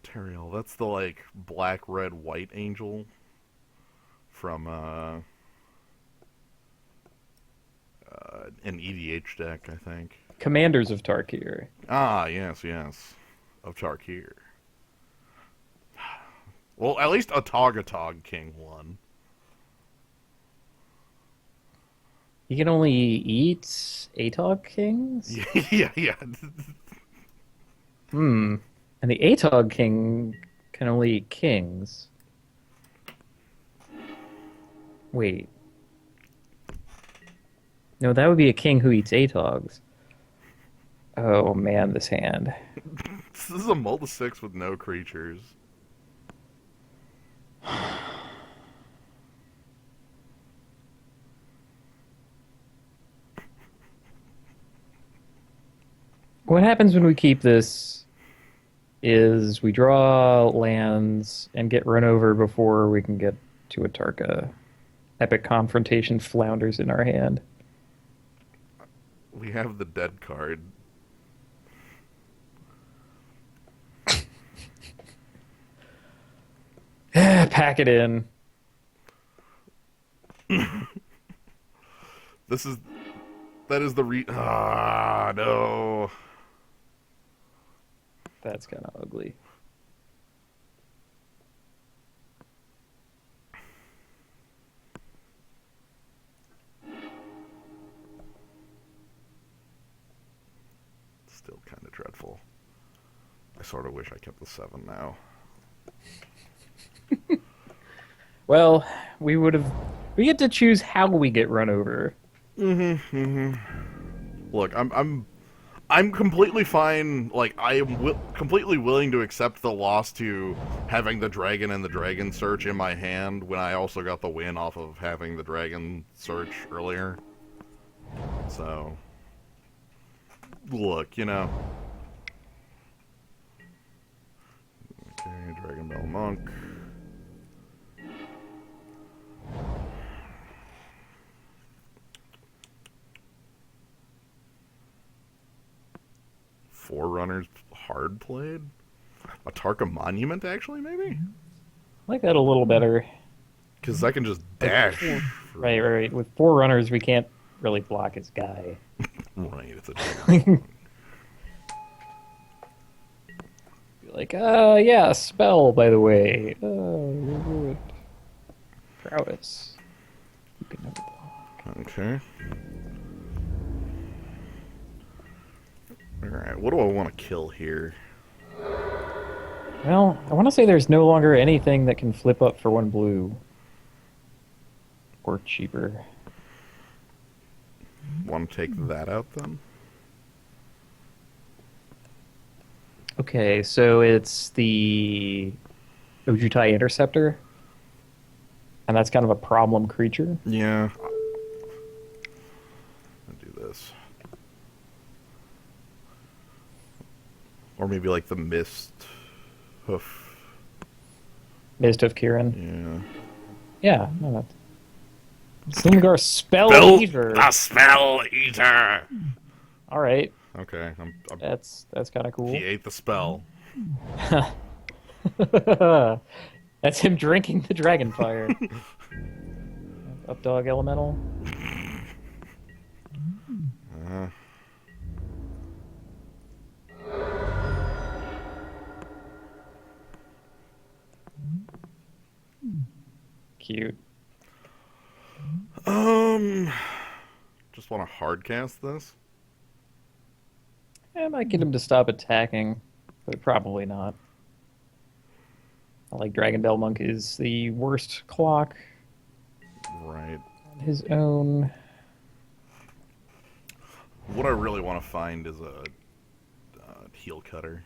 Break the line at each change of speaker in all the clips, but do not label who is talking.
Material. That's the, like, black, red, white angel from, an EDH deck, I think.
Commanders of Tarkir.
Ah, yes, yes. Of Tarkir. Well, at least a Togatog King won.
You can only eat Atog Kings?
Yeah, yeah.
Hmm. And the Atog King can only eat kings. Wait. No, that would be a king who eats Atogs. Oh man, this hand.
This is a multi-6 with no creatures.
What happens when we keep this is we draw lands and get run over before we can get to a Tarka. Epic Confrontation flounders in our hand.
We have the dead card.
Pack it in.
This is... That is the Ah, no.
That's kind of ugly.
Still kind of dreadful. I sort of wish I kept the 7 now.
Well, we would have. We get to choose how we get run over.
Look, I'm completely fine. Like, I am completely willing to accept the loss to having the dragon and the dragon search in my hand when I also got the win off of having the dragon search earlier. So, look, you know. Okay, Dragon Bell Monk. Forerunners hard played? A Tarka Monument, actually, maybe?
I like that a little better.
Because I can just
Like,
dash.
right. With four runners, we can't really block his guy.
Right, it's a dragon.
Be like, yeah, spell, by the way. Good. Prowess. You can never block.
Okay. Alright, what do I want to kill here?
Well, I want to say there's no longer anything that can flip up for one blue. Or cheaper.
Want to take that out then?
Okay, so it's the Ojutai Interceptor. And that's kind of a problem creature.
Yeah. I'll do this. Or maybe like the Mist Hoof.
Mist of Kirin.
Yeah.
Yeah, no, that's... Silmagar Spell Eater.
The Spell Eater!
All right,
Okay,
that's kind of cool.
he ate the spell.
That's him drinking the dragon fire. Updog Elemental.
Uh,
Cute.
just want to hardcast this.
I might get him to stop attacking, but probably not. Like Dragon Bell Monk is the worst clock
Right.
on his own.
What I really want to find is a heel cutter.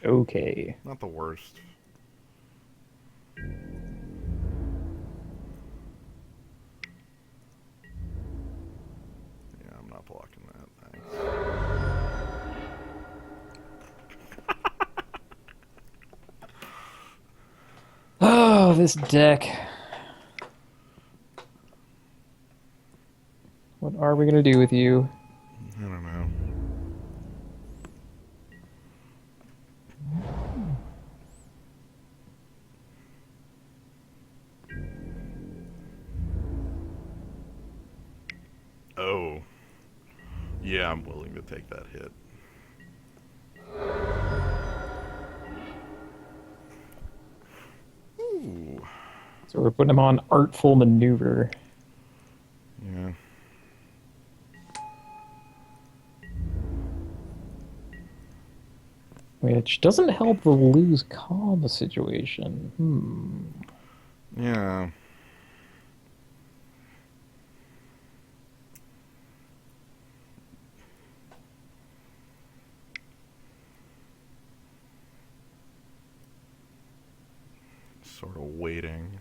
Okay.
Not the worst. Yeah, I'm not blocking that. Thanks.
Oh, this deck. What are we gonna do with you?
I don't know. Oh. Yeah, I'm willing to take that hit. Ooh.
So we're putting him on artful maneuver.
Yeah.
Which doesn't help the lose calm situation.
Yeah. Sort of waiting.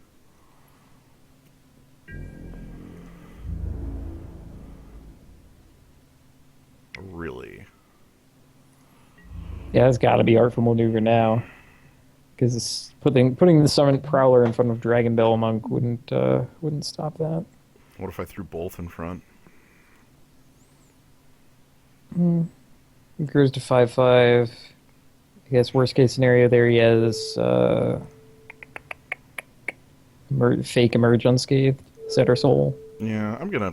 Really?
Yeah, it's got to be artful maneuver now, because putting the summon prowler in front of Dragon Bell Monk wouldn't stop that.
What if I threw both in front?
He grows to 5/5. I guess worst case scenario there he has fake emerge unscathed. Setter soul.
Yeah, I'm gonna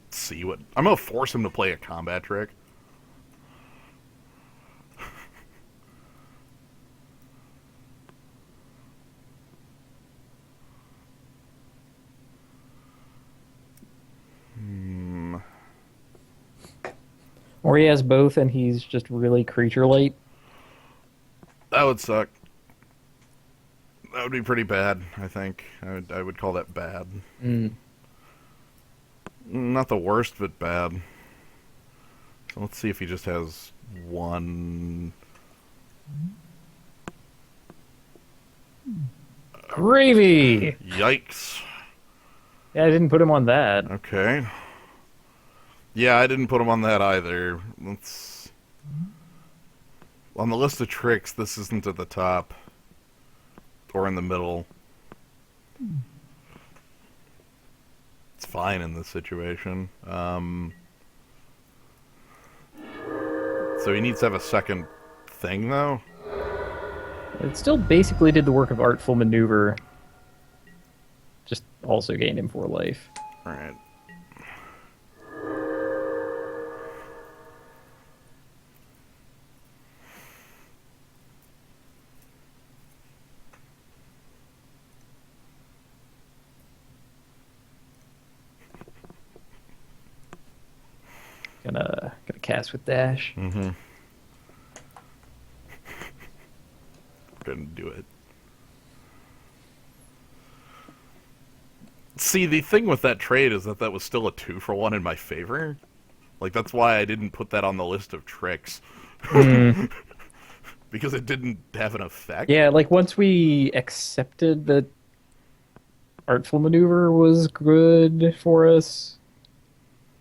see what I'm gonna force him to play a combat trick.
Or he has both and he's just really creature light.
That would suck. That would be pretty bad, I think. I would call that bad. Not the worst, but bad. So let's see if he just has one.
Gravy!
Yikes.
Yeah, I didn't put him on that.
Okay. Yeah, I didn't put him on that either. Let's... On the list of tricks, this isn't at the top. Or in the middle. It's fine in this situation. So he needs to have a second thing, though?
It still basically did the work of artful maneuver. Just also gained him 4 life.
Alright.
Gonna cast with dash.
Mm-hmm. Couldn't do it. See, the thing with that trade is that was still a 2-for-1 in my favor. Like, that's why I didn't put that on the list of tricks. Because it didn't have an effect.
Yeah, like once we accepted that artful maneuver was good for us,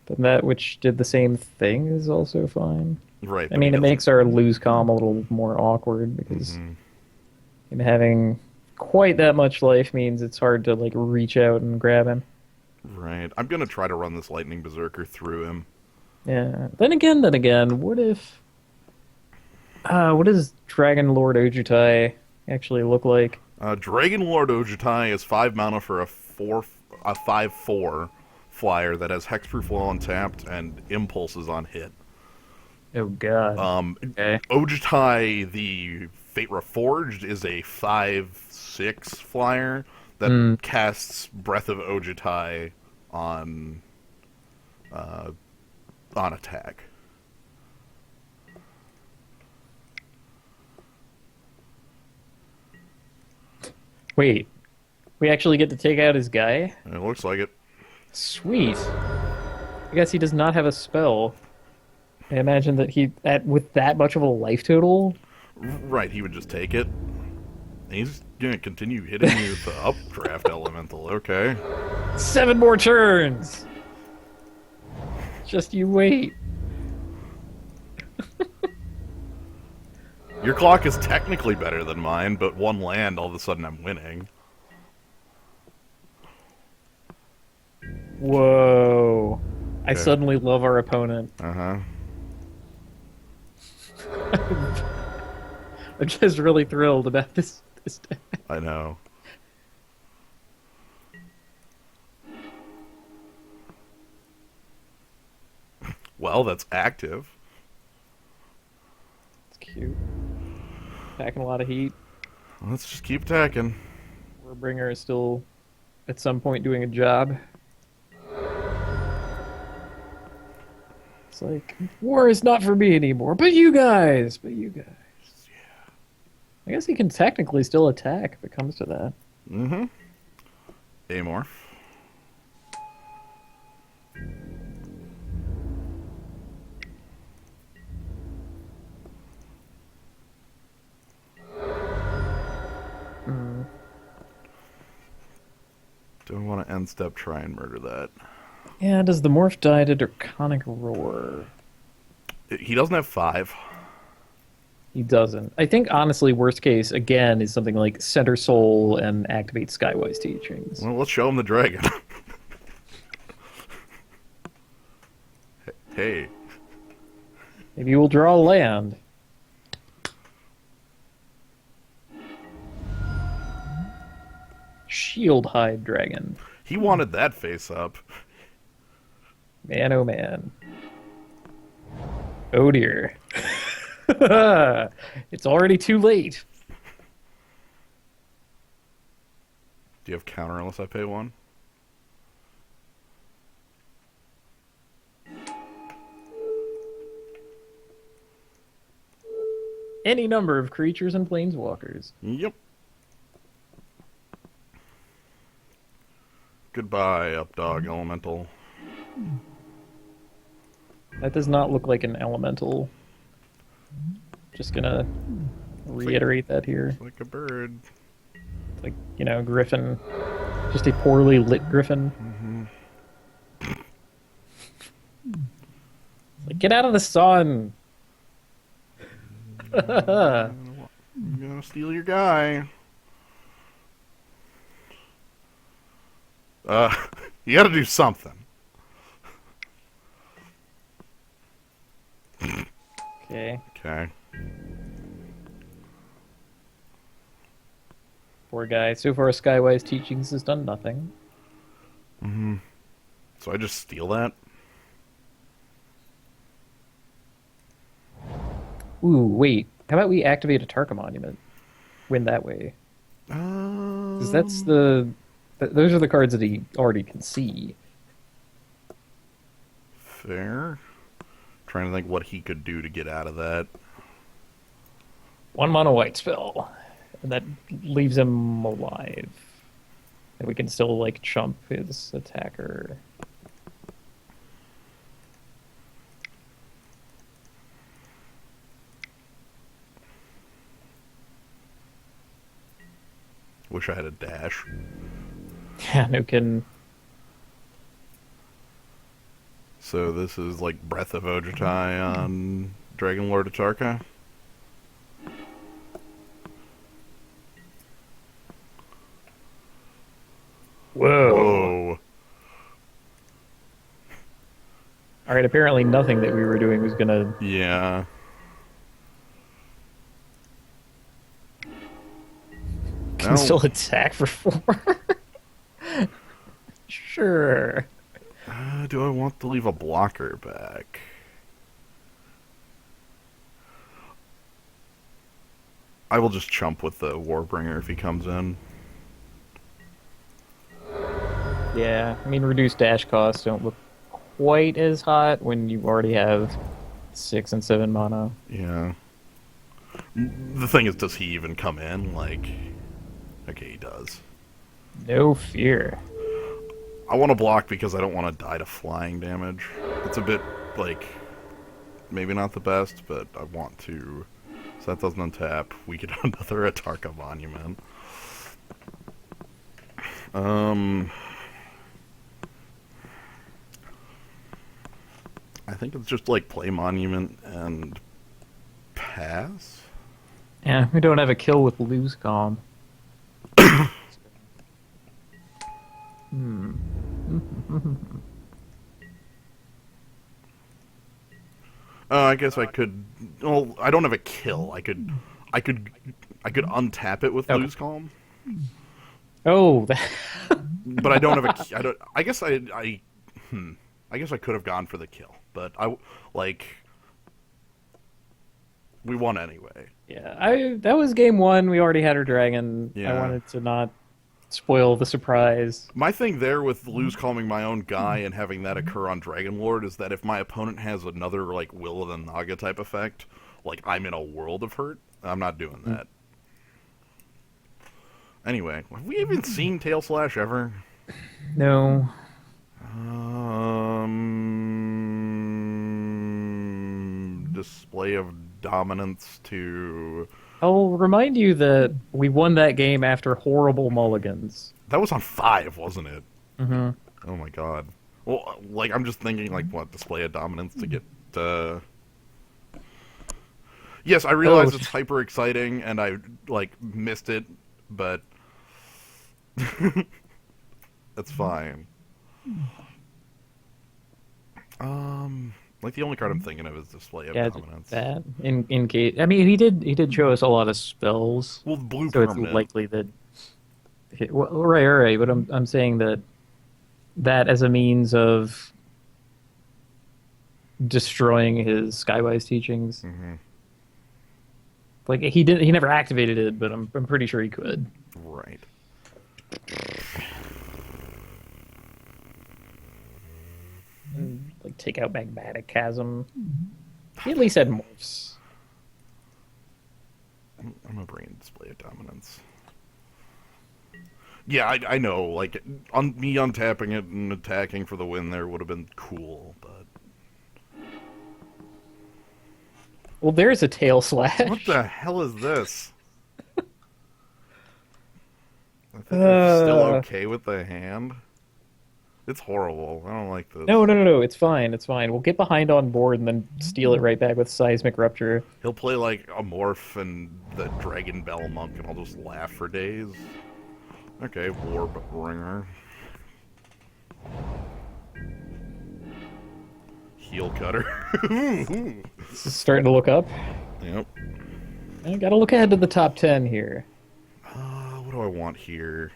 then that which did the same thing is also fine.
Right.
I mean, it makes our lose calm a little more awkward because him having quite that much life means it's hard to like reach out and grab him.
Right. I'm gonna try to run this Lightning Berserker through him.
Yeah. Then again, what if... what does Dragon Lord Ojutai actually look like?
Dragon Lord Ojutai is 5 mana for a 5/4 flyer that has Hexproof while untapped and impulses on hit.
Oh god. Okay.
Ojutai, the Fate Reforged, is a 5/6 flyer that casts Breath of Ojutai on attack.
Wait, we actually get to take out his guy?
It looks like it.
Sweet. I guess he does not have a spell. I imagine that with that much of a life total.
Right, he would just take it. He's gonna continue hitting me with the updraft elemental. Okay.
7 more turns. Just you wait.
Your clock is technically better than mine, but 1 land, all of a sudden I'm winning.
Whoa. I suddenly love our opponent.
Uh-huh.
I'm just really thrilled about this deck.
I know. Well, that's active.
It's cute. Packing a lot of heat.
Let's just keep attacking.
Warbringer is still at some point doing a job. It's like, war is not for me anymore, but you guys.
Yeah.
I guess he can technically still attack if it comes to that.
Mm-hmm. Amorph. Do I want to end step try and murder that?
Yeah, does the morph die to Draconic Roar?
He doesn't have 5.
He doesn't. I think, honestly, worst case, again, is something like Center Soul and Activate Skywise Teachings.
Well, let's show him the dragon. Hey.
Maybe we'll draw a land. Shield Hide Dragon.
He wanted that face up.
Man, oh man. Oh dear. It's already too late.
Do you have counter unless I pay 1?
Any number of creatures and planeswalkers.
Yep. Goodbye, Updog Elemental.
That does not look like an elemental. Just gonna reiterate that here.
Like a bird.
It's like, you know, Griffin. Just a poorly lit Griffin. Like, get out of the sun!
I'm gonna steal your guy. You gotta do something.
Okay.
Okay.
Poor guy. So far, Skywise Teachings has done nothing.
So I just steal that?
Ooh, wait. How about we activate a Tarka Monument? Win that way. Because that's the... Those are the cards that he already can see.
Fair. Trying to think what he could do to get out of that.
1 mana white spell. And that leaves him alive. And we can still, like, chump his attacker.
Wish I had a dash.
Yeah, no kidding.
So this is like Breath of Ojutai on Dragon Lord of Tarka? Whoa.
Alright, apparently nothing that we were doing was gonna...
Yeah.
Can still attack for 4? Sure.
Do I want to leave a blocker back? I will just chump with the Warbringer if he comes in.
Yeah, I mean, reduced dash costs don't look quite as hot when you already have 6 and 7 mana.
Yeah. The thing is, does he even come in? Like, okay, he does.
No fear.
I want to block because I don't want to die to flying damage. It's a bit, like, maybe not the best, but I want to. So that doesn't untap. We get another Atarka Monument. I think it's just, like, play Monument and pass?
Yeah, we don't have a kill with lose calm.
I guess I could. Well, I don't have a kill. I could, I could untap it with
Okay.
lose calm,
Oh,
but I don't have a. I don't. I guess I guess I could have gone for the kill, but like we won anyway.
yeah. That was game one. We already had our dragon. I
Yeah.
wanted to not spoil the surprise.
My thing there with lose calming my own guy and having that occur on Dragon Lord is that if my opponent has another like Will of the Naga type effect, like I'm in a world of hurt. I'm not doing that. Anyway, have we even seen Tail Slash ever?
No.
Display of dominance to.
I'll remind you that we won that game after horrible mulligans.
That was on 5, wasn't it?
Mm-hmm.
Oh my god. Well, like I'm just thinking, like what display of dominance to get. Yes, I realize it's hyper exciting, and I like missed it, but that's fine. Like the only card I'm thinking of is display of
Yeah,
dominance.
that in case. I mean, he did show us a lot of spells,
Well, the blue
so it's
permanent.
likely that. Well, right. But I'm saying that as a means of destroying his Skywise teachings.
Mm-hmm.
Like he never activated it, but I'm pretty sure he could.
Right.
And, like take out magmatic chasm. He at least had morphs.
I'm gonna bring in display of dominance. Yeah, I know. Like, me untapping it and attacking for the win there would have been cool, but
Well, there's a tail slash.
what the hell is this? I think I'm still okay with the hand. It's horrible. I don't like this.
No. It's fine. It's fine. We'll get behind on board and then steal it right back with seismic rupture.
He'll play like a morph and the Dragon Bell Monk, and I'll just laugh for days. Okay, Warbringer. Heel Cutter.
This is starting to look up.
Yep.
I gotta look ahead to the top 10 here.
What do I want here?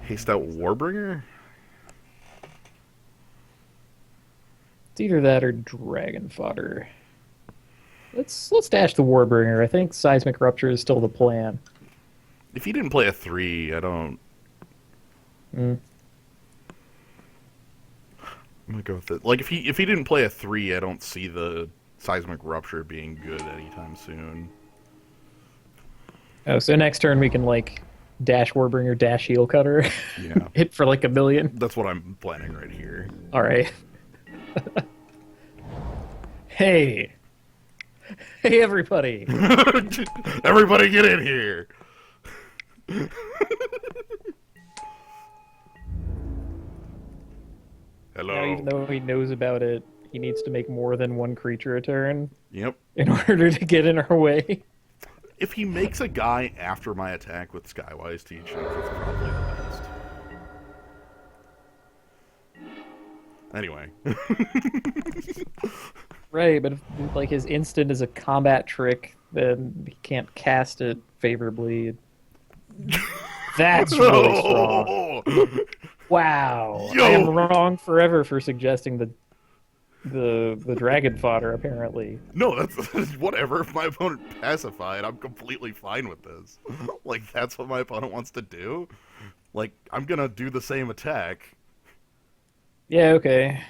Haste out Warbringer?
It's either that or dragon fodder. Let's dash the Warbringer. I think seismic rupture is still the plan.
If he didn't play a 3, I don't...
Mm.
I'm gonna go with it. Like, if he didn't play a 3, I don't see the Seismic Rupture being good anytime soon.
Oh, so next turn we can like dash Warbringer, dash heel cutter,
Yeah.
hit for like 1,000,000.
That's what I'm planning right here.
All right. Hey, everybody!
Everybody get in here! Hello.
Now, even though he knows about it, he needs to make more than one creature a turn
Yep.
in order to get in our way.
If he makes a guy after my attack with Skywise Teachings, it's probably the best. Anyway.
Right, but if like his instant is a combat trick, then he can't cast it favorably. That's really strong. Wow.
Yo!
I am wrong forever for suggesting the dragon fodder, apparently.
No, that's whatever. If my opponent pacified, I'm completely fine with this. Like, that's what my opponent wants to do. Like, I'm gonna do the same attack.
Yeah, okay.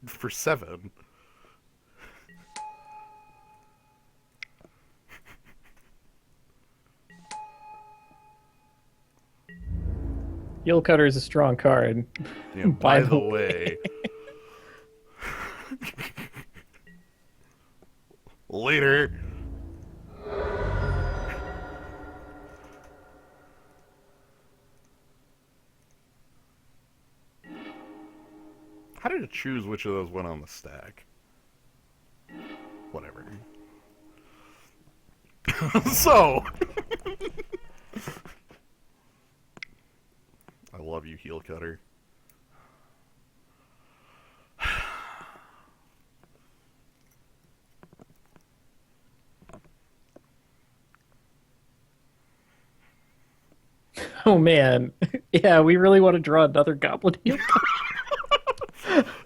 For 7.
Heel cutter is a strong card.
Yeah, by the way. Later. How did it choose which of those went on the stack? Whatever. So. I love you, heel cutter.
Oh man, yeah, we really want to draw another goblin heel.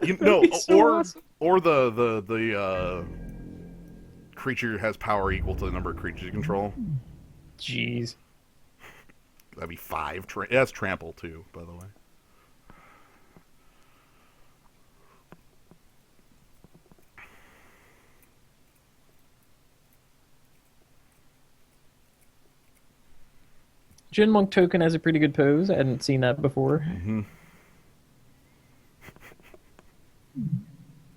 You
That'd
know,
be so awesome.
or the creature has power equal to the number of creatures you control.
Jeez.
That'd be 5. It has trample too, by the way.
Jin Monk token has a pretty good pose. I hadn't seen that before.
Mm-hmm.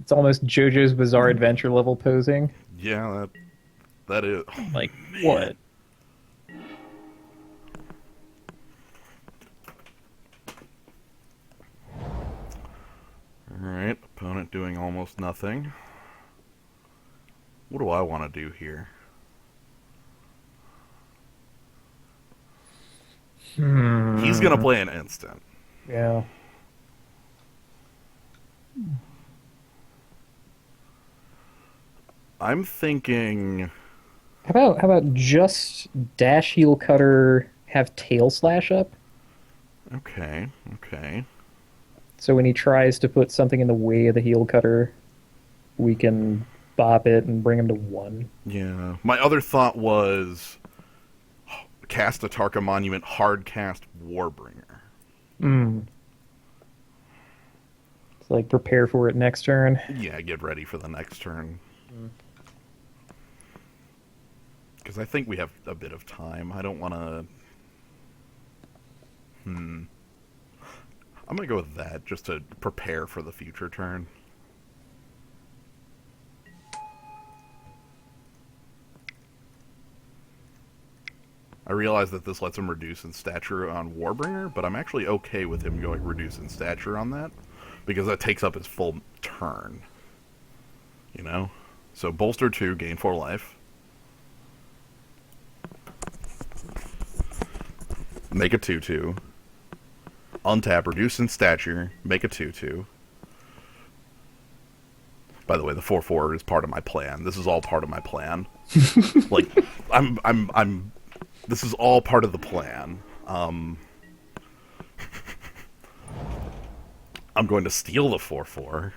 It's almost JoJo's Bizarre Adventure level posing.
Yeah, that is. Oh,
Like,
man.
what?
Alright, opponent doing almost nothing. What do I want to do here? He's gonna play an instant.
Yeah.
I'm thinking.
How about just dash heel cutter have tail slash up?
Okay, okay.
So when he tries to put something in the way of the heel cutter, we can bop it and bring him to 1.
Yeah. My other thought was cast a Tarka Monument, hard cast Warbringer.
Mm. It's like prepare for it next turn.
Yeah, get ready for the next turn. Because I think we have a bit of time. I don't want to... I'm going to go with that, just to prepare for the future turn. I realize that this lets him reduce in stature on Warbringer, but I'm actually okay with him going reduce in stature on that, because that takes up his full turn. You know? So bolster 2, gain 4 life. Make a 2/2. Untap, reduce in stature, make a 2/2. By the way, the 4/4 is part of my plan. This is all part of my plan. Like, I'm. This is all part of the plan. I'm going to steal the 4/4.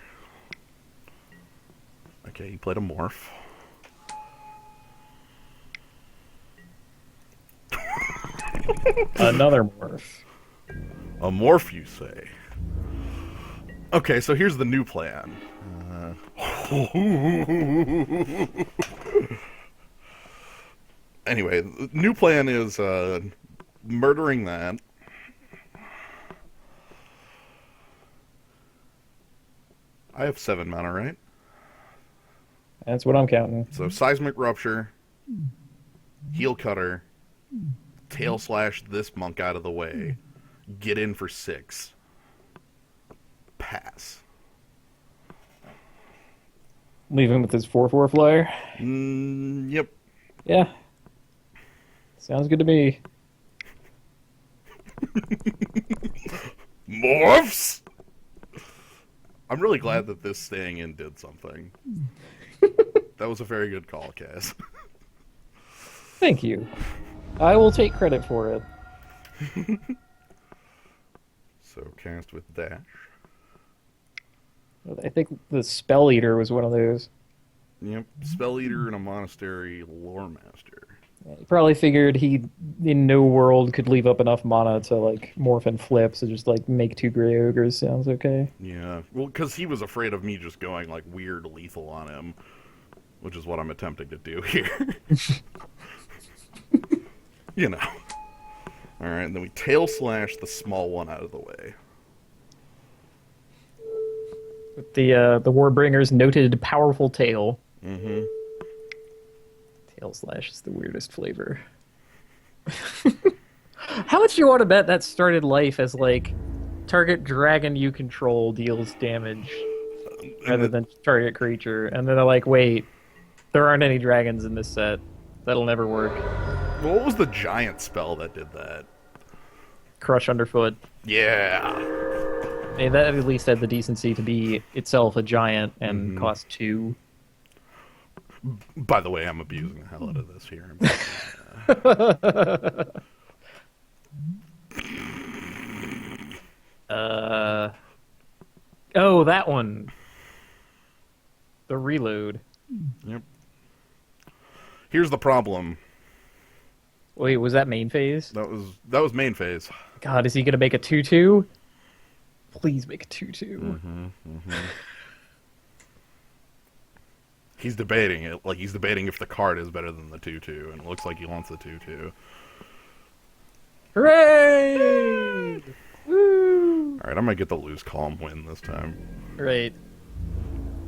Okay, he played a morph.
Another morph.
A morph, you say? Okay, so here's the new plan. Anyway, the new plan is murdering that. I have 7 mana, right?
That's what I'm counting.
So Seismic Rupture, Heel Cutter, Tail Slash this monk out of the way, get in for 6. Pass.
Leave him with his 4/4 flyer.
Yep.
Yeah. Sounds good to me.
Morphs! I'm really glad that this staying in did something. That was a very good call, Kaz.
Thank you. I will take credit for it.
So cast with dash.
I think the Spell Eater was one of those.
Yep. Spell Eater and a Monastery Lore Master.
He probably figured he, in no world, could leave up enough mana to like morph and flip, so just like make 2 Grey Ogres sounds okay.
Yeah. Well, because he was afraid of me just going like weird lethal on him, which is what I'm attempting to do here. You know. Alright, and then we Tail Slash the small one out of the way.
With the Warbringer's noted powerful tail.
Mm-hmm.
Tail Slash is the weirdest flavor. How much do you want to bet that started life as like target dragon you control deals damage rather than target creature, and then they're like, wait, there aren't any dragons in this set. That'll never work.
What was the giant spell that did that?
Crush underfoot.
Yeah.
Hey, that at least had the decency to be itself a giant and cost 2.
By the way, I'm abusing the hell out of this here.
Uh, oh, that one. The reload.
Yep. Here's the problem.
Wait, was that main phase?
That was main phase.
God, is he gonna make a 2-2? Please make a 2-2.
He's debating it. Like, he's debating if the card is better than the 2-2, and it looks like he wants the 2-2.
Hooray! Woo!
Alright, I might get the lose calm win this time.
Right.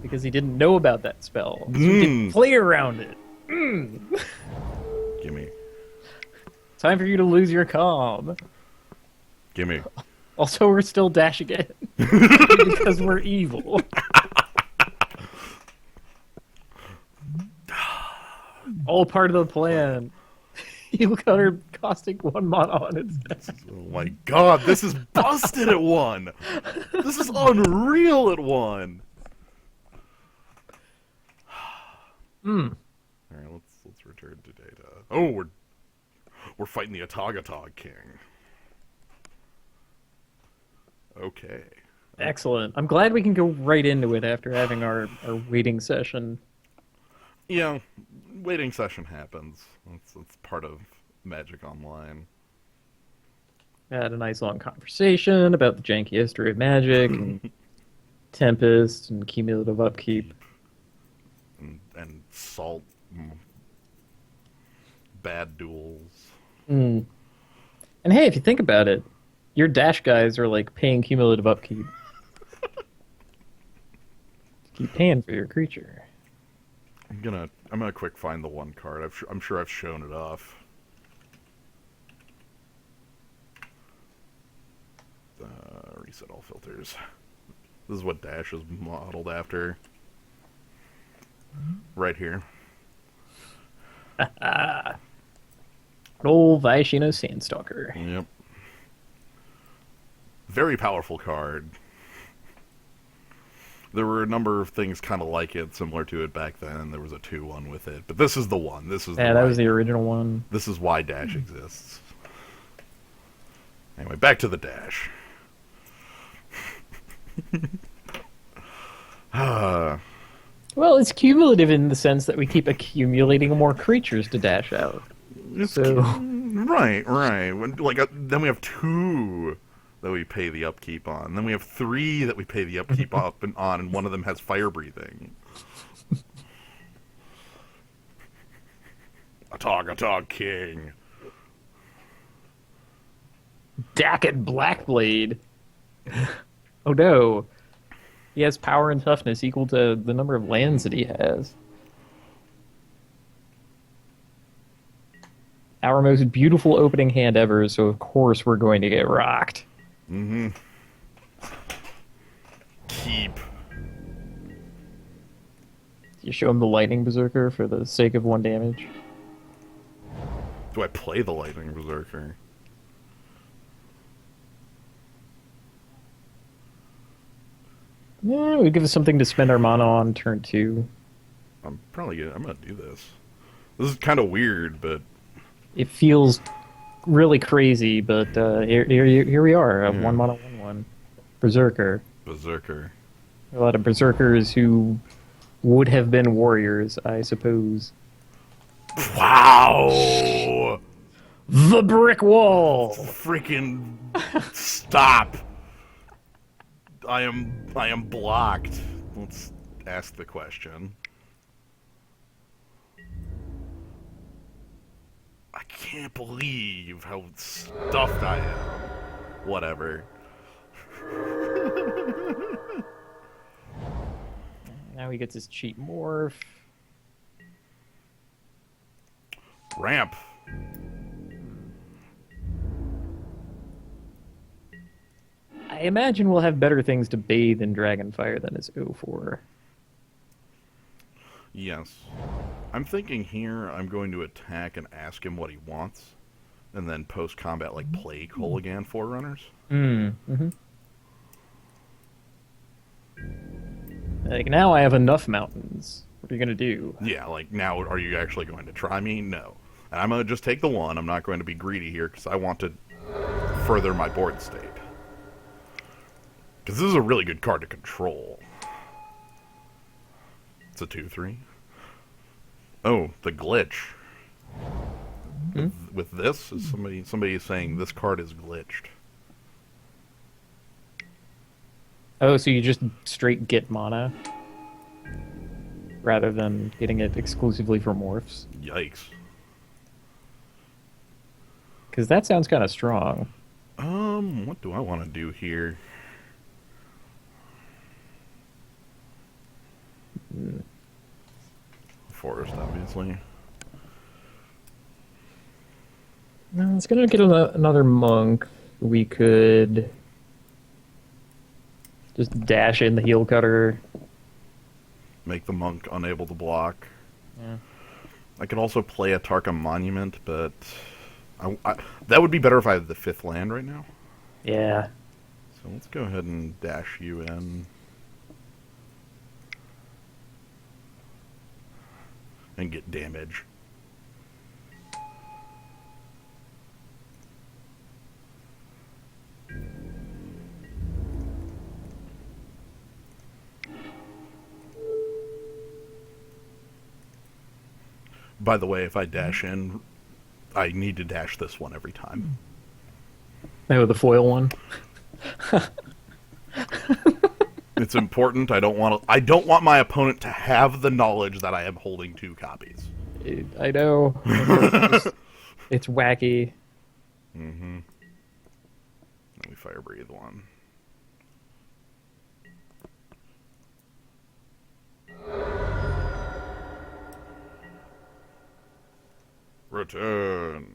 Because he didn't know about that spell. So he didn't play around it.
Gimme.
Time for you to lose your calm.
Gimme.
Also, we're still dashing it. Because we're evil. All part of the plan. You got her costing 1 mana on its deck.
Oh my god, this is busted at 1! This is unreal at 1! Alright, let's return to data. Oh, we're fighting the Atagatog King. Okay.
Excellent. I'm glad we can go right into it after having our waiting session.
Yeah, waiting session happens. It's part of Magic Online.
We had a nice long conversation about the janky history of Magic, and Tempest, and cumulative upkeep.
And salt. Bad duels.
And hey, if you think about it, your dash guys are like paying cumulative upkeep. Keep paying for your creature.
I'm gonna quick find the one card. I'm sure I've shown it off. Reset all filters. This is what Dash is modeled after. Right here.
Old Vaishino Sandstalker.
Yep. Very powerful card. There were a number of things kind of like it, similar to it back then. There was a 2-1 with it, but this is the one.
Yeah, that was the original one.
This is why Dash exists. Anyway, back to the Dash.
Well, it's cumulative in the sense that we keep accumulating more creatures to dash out. So
Right. Then we have 2 that we pay the upkeep on. Then we have 3 that we pay the upkeep on, and one of them has fire breathing. Atog King.
Dacket Blackblade. Oh no. He has power and toughness equal to the number of lands that he has. Our most beautiful opening hand ever, so of course we're going to get rocked.
Keep.
You show him the Lightning Berserker for the sake of 1 damage.
Do I play the Lightning Berserker?
Yeah, we give us something to spend our mana on turn 2.
I'm gonna do this. This is kind of weird, but
It feels really crazy, but here we are. 1 mana 1/1. Berserker.
Berserker.
A lot of Berserkers who would have been warriors, I suppose.
Wow!
The brick wall!
Freaking stop! I am blocked. Let's ask the question. I can't believe how stuffed I am. Whatever.
Now he gets his cheap morph.
Ramp.
I imagine we'll have better things to bathe in Dragonfire than his 0-4.
Yes. I'm thinking here I'm going to attack and ask him what he wants, and then post-combat, like, play Kolaghan Forerunners.
Like, now I have enough mountains. What are you going to do?
Yeah, like, now are you actually going to try me? No. And I'm going to just take the 1. I'm not going to be greedy here, because I want to further my board state. Because this is a really good card to control. It's a 2/3. Oh, the glitch.
Hmm?
With this, is somebody is saying this card is glitched.
Oh, so you just straight get mana rather than getting it exclusively for morphs?
Yikes.
Because that sounds kind of strong.
What do I want to do here? Forest, obviously.
No, it's gonna get another monk. We could just dash in the heel cutter.
Make the monk unable to block.
Yeah.
I could also play a Tarka Monument, but that would be better if I had the 5th land right now.
Yeah.
So let's go ahead and dash you in. And get damage. By the way, if I dash in, I need to dash this one every time.
Oh, the foil one.
It's important. I don't want my opponent to have the knowledge that I am holding 2 copies.
I know. It's wacky.
Mm-hmm. Let me fire breathe one. Return.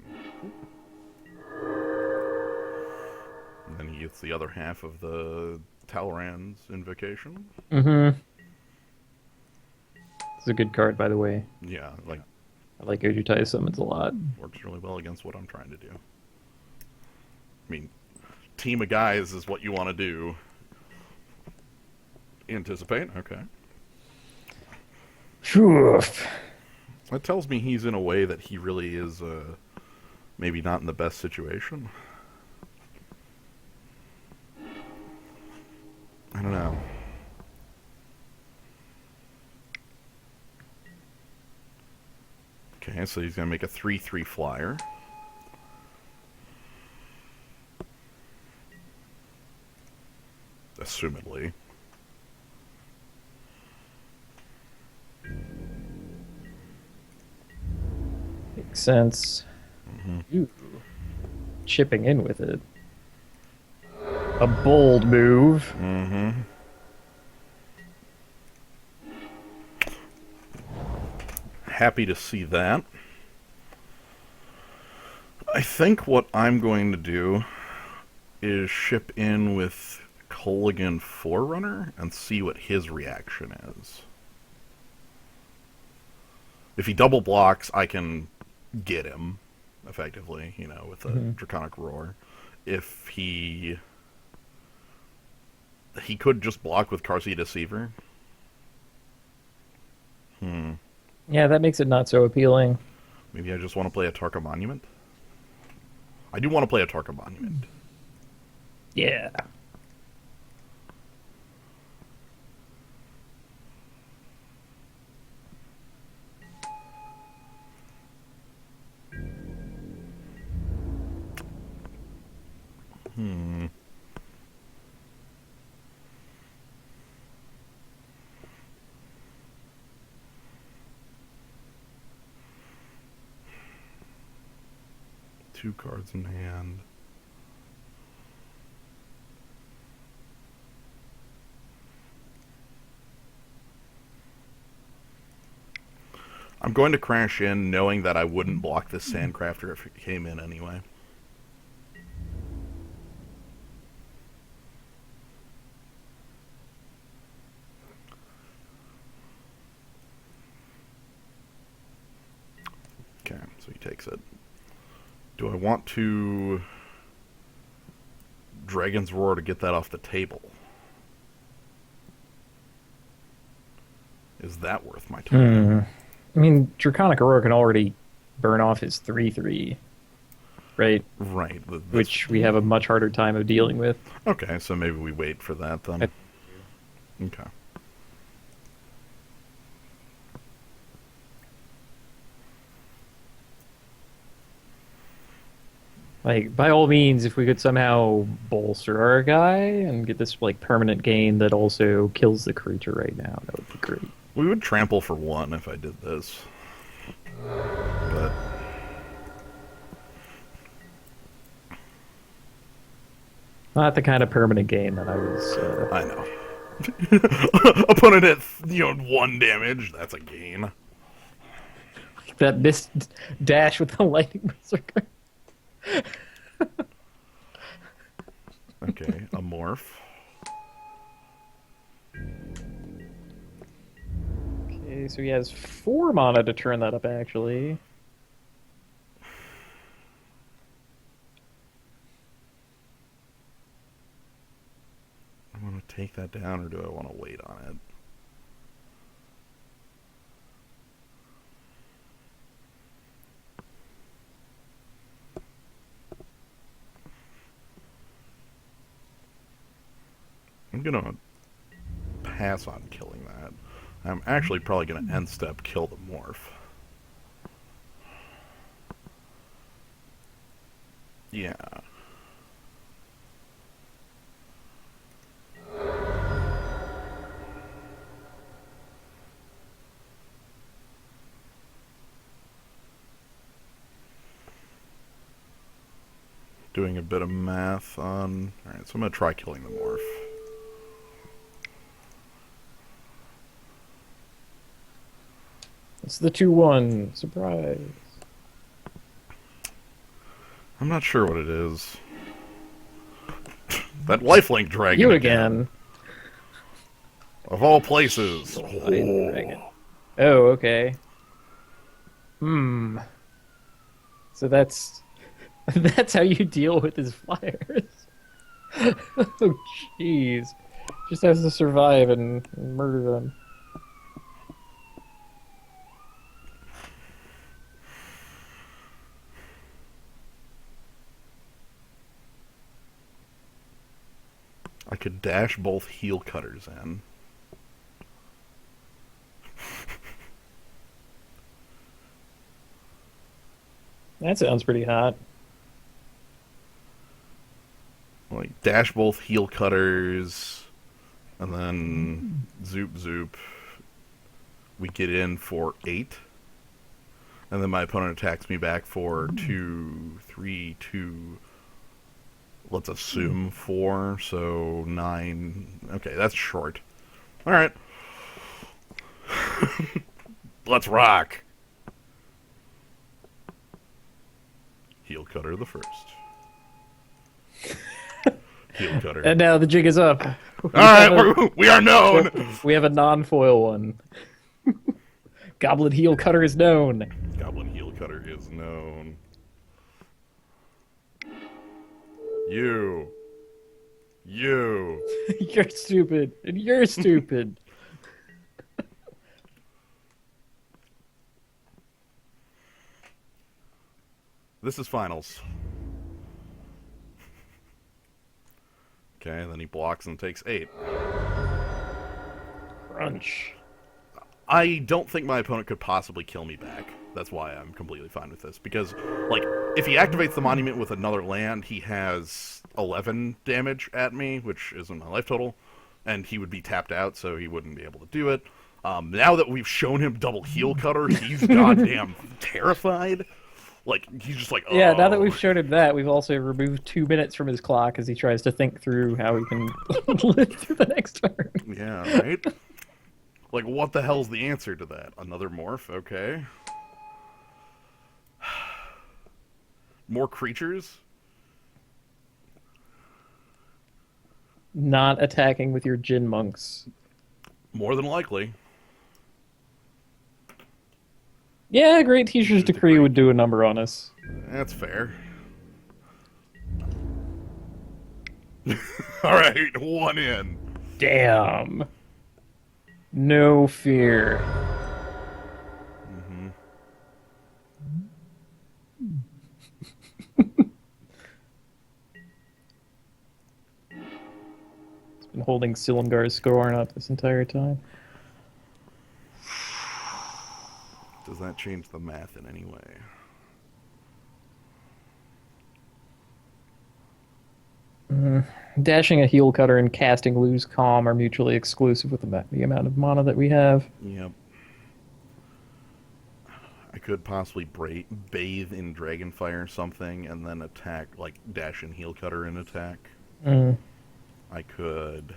And then he gets the other half of the Talrand's invocation.
Mm-hmm. It's a good card, by the way.
Yeah, like
I like Ojutai summons a lot.
works really well against what I'm trying to do. I mean, team of guys is what you want to do. Anticipate? Okay.
Phew.
That tells me he's in a way that he really is maybe not in the best situation. I don't know. Okay, so he's going to make a 3/3 flyer. Assumedly.
Makes sense. Ooh. Chipping in with it. A bold move.
Mm-hmm. Happy to see that. I think what I'm going to do is ship in with Kolaghan Forerunner and see what his reaction is. If he double blocks, I can get him, effectively, with a Draconic Roar. If he could just block with Karsi Deceiver.
Yeah, that makes it not so appealing.
Maybe I just want to play a Tarka Monument. I do want to play a Tarka Monument.
Yeah.
Two cards in hand. I'm going to crash in knowing that I wouldn't block this Sandcrafter if it came in anyway. Okay, so he takes it. Do I want to Dragon's Roar to get that off the table? Is that worth my time?
I mean, Draconic Aurora can already burn off his 3/3. right?
Right.
Which we have a much harder time of dealing with.
Okay, so maybe we wait for that then. Okay.
Like, by all means, if we could somehow bolster our guy and get this like permanent gain that also kills the creature right now, that would be great.
We would trample for 1 if I did this. But
Not the kind of permanent gain that I was.
I know. Opponent at 1 damage. That's a gain.
That missed dash with the lightning berserker.
Okay, a morph.
Okay, so he has 4 mana to turn that up, actually.
I want to take that down, or do I want to wait on it? I'm gonna pass on killing that. I'm actually probably gonna end step kill the morph. Yeah. Doing a bit of math on... Alright, so I'm gonna try killing the morph.
It's the 2/1. Surprise.
I'm not sure what it is. That lifelink dragon.
You again.
Of all places.
Dragon. Oh, okay. Hmm. So that's that's how you deal with his flyers. Oh, jeez. Just has to survive and murder them.
I could dash both heel cutters in.
That sounds pretty hot.
Like, dash both heel cutters, and then zoop zoop. We get in for 8. And then my opponent attacks me back for 2, 3, 2. Let's assume 4, so 9. Okay, that's short. Alright. Let's rock. Heel cutter the first. Heel cutter.
And now the jig is up.
Alright, we are known!
We have a non-foil one. Goblin heel cutter is known.
Goblin heel cutter is known. You.
You're stupid. And you're stupid.
This is finals. Okay, then he blocks and takes 8.
Crunch.
I don't think my opponent could possibly kill me back. That's why I'm completely fine with this. Because, like, if he activates the monument with another land, he has 11 damage at me, which isn't my life total. And he would be tapped out, so he wouldn't be able to do it. Now that we've shown him double heel cutter, he's goddamn terrified. Like, he's just like, oh.
Yeah, now that we've shown him that, we've also removed 2 minutes from his clock as he tries to think through how he can live through the next turn.
Yeah, right? Like, what the hell's the answer to that? Another morph? Okay. More creatures?
Not attacking with your Jin monks.
More than likely.
Yeah, Great Teacher's Decree would do a number on us.
That's fair. Alright, 1 in.
Damn. No fear.
Mm-hmm.
holding Silumgar's Scorn up this entire time.
Does that change the math in any way?
Dashing a Heel Cutter and casting Lose Calm are mutually exclusive with the amount of mana that we have.
Yep. I could possibly bathe in Dragonfire or something and then attack, like dash and Heel Cutter and attack. I could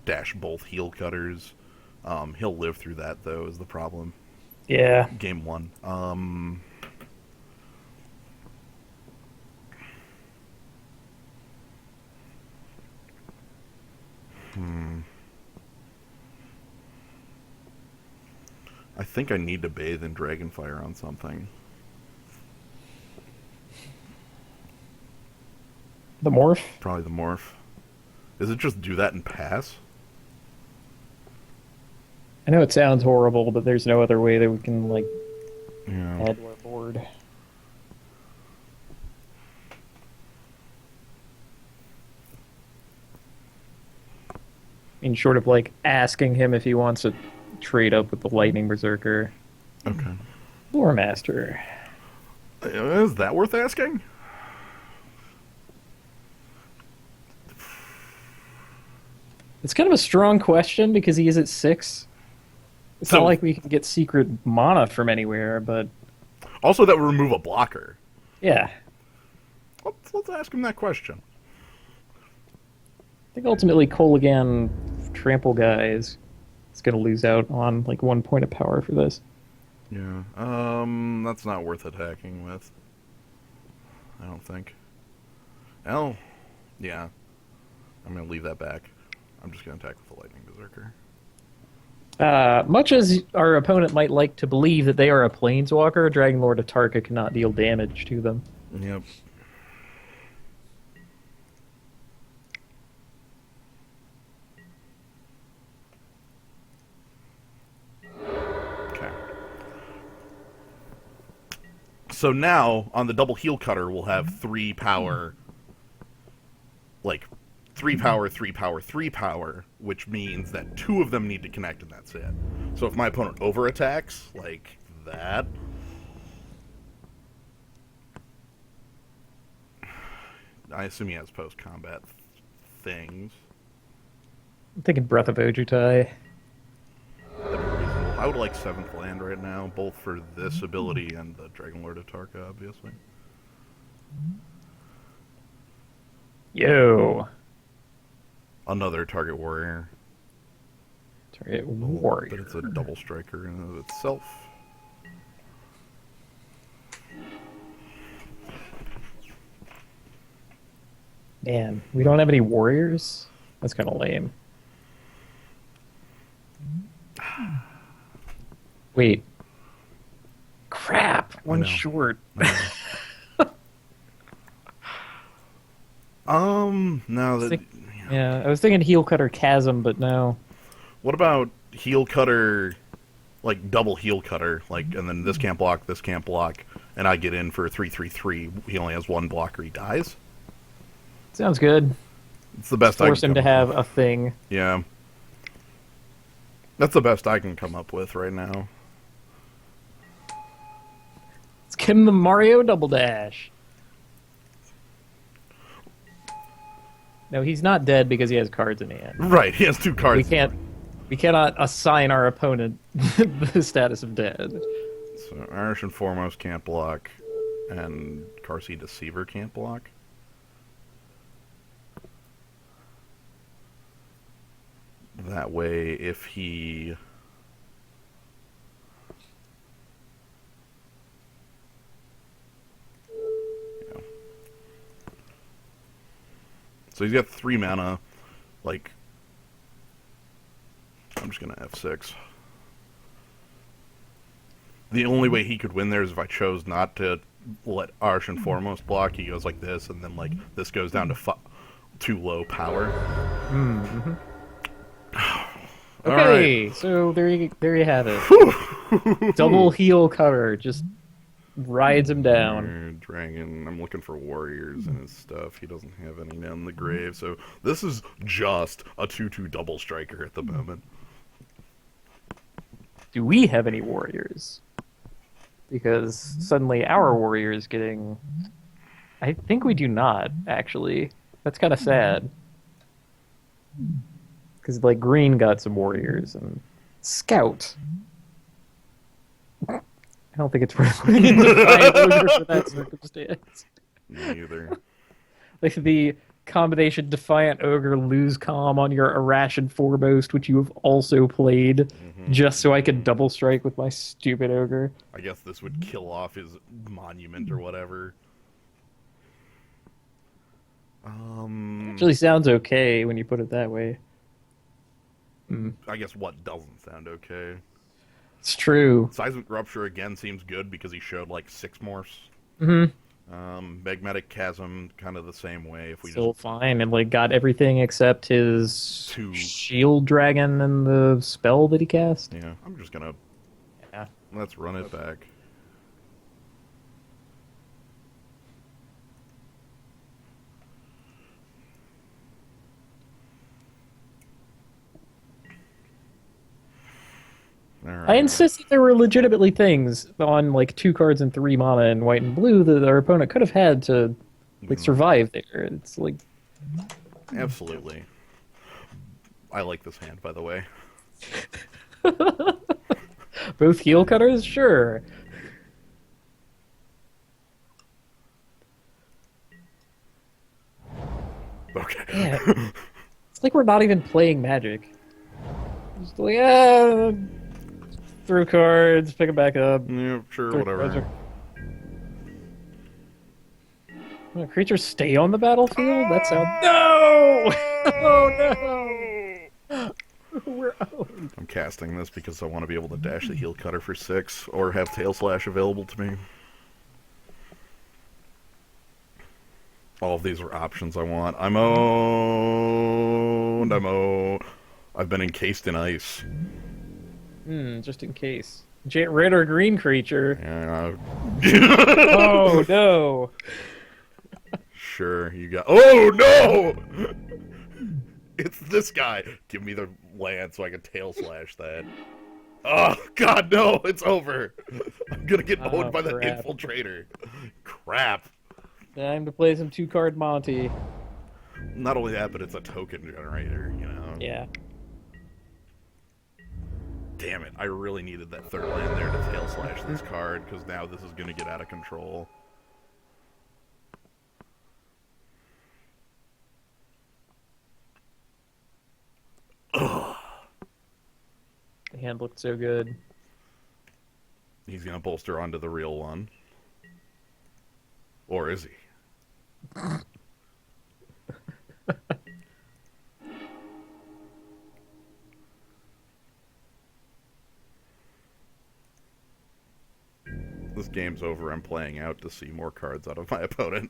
dash both Heel Cutters. He'll live through that, though, is the problem.
Yeah.
Game 1. I think I need to bathe in Dragonfire on something.
The Morph?
Probably the Morph. Is it just do that and pass?
I know it sounds horrible, but there's no other way that we can, like,
Yeah.
add to our board. I mean, short of, like, asking him if he wants to trade up with the Lightning Berserker.
Okay.
Lore Master.
Is that worth asking?
It's kind of a strong question because he is at 6. It's
So-
not like we can get secret mana from anywhere, but
Also, that would remove a blocker.
yeah.
Let's ask him that question.
I think ultimately Kolaghan Trample Guy is going to lose out on like 1 point of power for this.
Yeah. That's not worth attacking with. I don't think. Oh, yeah. I'm gonna leave that back. I'm just gonna attack with the Lightning Berserker.
Much as our opponent might like to believe that they are a Planeswalker, Dragon Lord of Tarkir cannot deal damage to them.
Yep. Okay. So now, on the double Heel Cutter, we'll have 3 power, like, 3 power, 3 power, 3 power, which means that 2 of them need to connect and that's it. So if my opponent overattacks, like that, I assume he has post-combat things.
I'm thinking Breath of Ojutai.
That'd be reasonable. I would like 7th land right now, both for this ability and the Dragon Lord of Tarkir, obviously.
Yo.
Another target warrior.
Target Warrior.
But it's a double striker in and of itself.
Man, we don't have any warriors? That's kind of lame. Wait. Crap! One
know.
short.
No, that...
Yeah, I was thinking Heel Cutter Chasm, but no.
What about Heel Cutter, like double Heel Cutter, like, and then this can't block, and I get in for a 3/3/3. He only has 1 blocker, he dies.
Sounds good.
It's the best I
Force
can
him to
come up
have
with.
a thing.
Yeah. That's the best I can come up with right now.
Let's give him the Mario Double Dash. No, he's not dead because he has cards in hand.
Right, he has 2 cards.
We cannot assign our opponent the status of dead.
So Irish and Foremost can't block, and Carsey Deceiver can't block. That way, if he... Yeah. So he's got 3 mana, like... I'm just gonna F6. The only way he could win there is if I chose not to let Irish and Foremost block. He goes like this, and then like this goes down to too low power.
Mm-hmm.
All
Okay,
right.
so there you have it. Double Heel Cutter, just rides him down.
Dragon. I'm looking for warriors in his stuff. He doesn't have any in the grave, so this is just a 2/2 double striker at the moment.
Do we have any warriors? Because suddenly our warrior is getting... I think we do not, actually. That's kind of sad. Because, like, green got some warriors, and... Scout! I don't think it's worth putting into Defiant Ogre for that circumstance.
Me either.
Like, the combination Defiant Ogre, lose calm on your Irration Foremost, which you have also played, just so I could double strike with my stupid Ogre.
I guess this would kill off his monument or whatever.
Actually sounds okay when you put it that way.
I guess what doesn't sound okay.
It's true.
Seismic Rupture again seems good because he showed like 6 morphs. Magmatic Chasm, kind of the same way. If we
Still
just
fine, and like got everything except his
2.
shield dragon and the spell that he cast.
Yeah, I'm just gonna.
Yeah.
Let's run it back.
I insist that there were legitimately things on like 2 cards and 3 mana in white and blue that our opponent could have had to like survive there. It's like
Absolutely. I like this hand, by the way.
both heel cutters, sure.
Okay.
Yeah. It's like we're not even playing Magic. Just like, throw cards, pick them back up.
Yeah, sure,
throw
whatever.
cards. Will creatures stay on the battlefield? That sounds... No! Oh, no! We're owned.
I'm casting this because I want to be able to dash the heel cutter for 6, or have Tail Slash available to me. All of these are options I want. I'm owned. I've been encased in ice.
Just in case. Red or green creature.
Yeah.
Oh, no.
Sure, you got... Oh, no! It's this guy. Give me the land so I can Tail Slash that. Oh, God, no! It's over! I'm gonna get owned by the
crap.
Infiltrator. Crap.
Time to play some 2-card Monty.
Not only that, but it's a token generator, you know?
Yeah.
Damn it, I really needed that 3rd land there to Tail Slash this card, because now this is gonna get out of control. Ugh.
The hand looked so good.
He's gonna bolster onto the real one. Or is he? This game's over. I'm playing out to see more cards out of my opponent.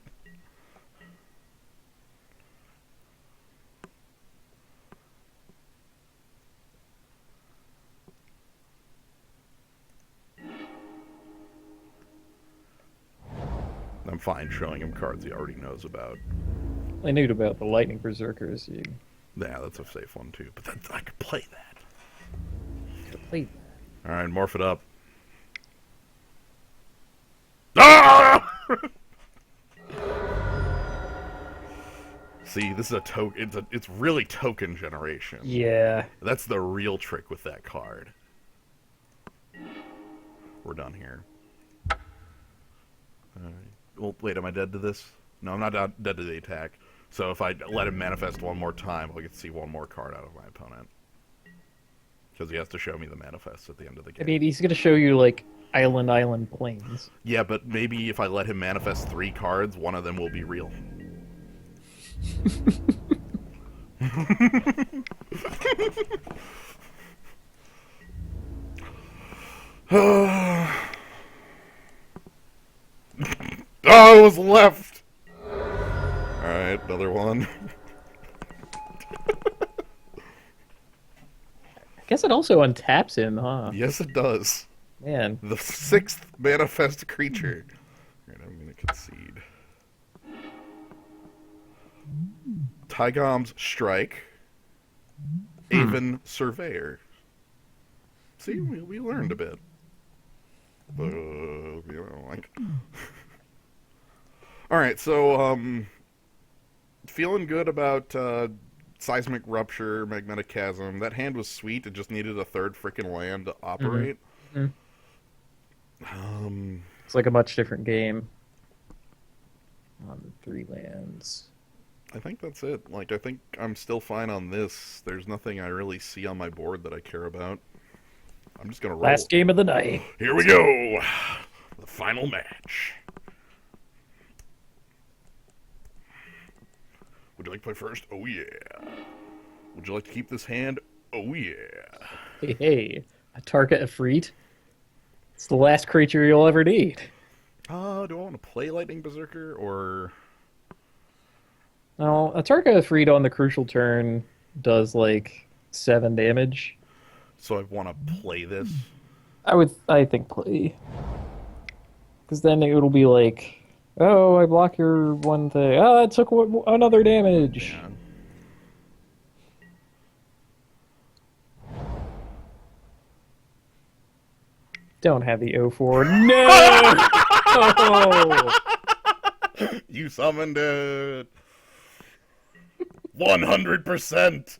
I'm fine showing him cards he already knows about.
I knew about the Lightning Berserkers. You
Yeah, that's a safe one too. But I could play that.
could have played that.
Alright, morph it up. Ah! See, this is a token. It's really token generation.
Yeah.
That's the real trick with that card. We're done here. Well, wait, am I dead to this? No, I'm not dead to the attack. So if I let him manifest one more time, I'll get to see one more card out of my opponent. Because he has to show me the manifest at the end of the game.
I mean, he's going to show you, like, Island Plains.
Yeah, but maybe if I let him manifest 3 cards, one of them will be real. Oh, it was left! Alright, another one.
I guess it also untaps him, huh?
Yes, it does.
Man.
The sixth manifest creature. Alright, I'm gonna concede. Tygom's Strike. Aven Surveyor. See, we learned a bit. You know, like. Alright, so, feeling good about Seismic Rupture, Magnetic Chasm. That hand was sweet, it just needed a third freaking land to operate.
Mm-hmm. It's like a much different game. On 3 lands.
I think that's it. Like, I think I'm still fine on this. There's nothing I really see on my board that I care about. I'm just gonna roll.
Last game of the night.
Here we go! The final match. Would you like to play first? Oh yeah. Would you like to keep this hand? Oh yeah.
Hey, a Tarka Efreet. It's the last creature you'll ever need.
Do I want to play Lightning Berserker or...
No, a Tarka Efreet on the crucial turn does like 7 damage.
So I want to play this?
I think play. Because then it'll be like, oh, I block your one thing. Oh, it took another damage.
Yeah.
Don't have the 0-4. No! Oh!
You summoned it! 100%!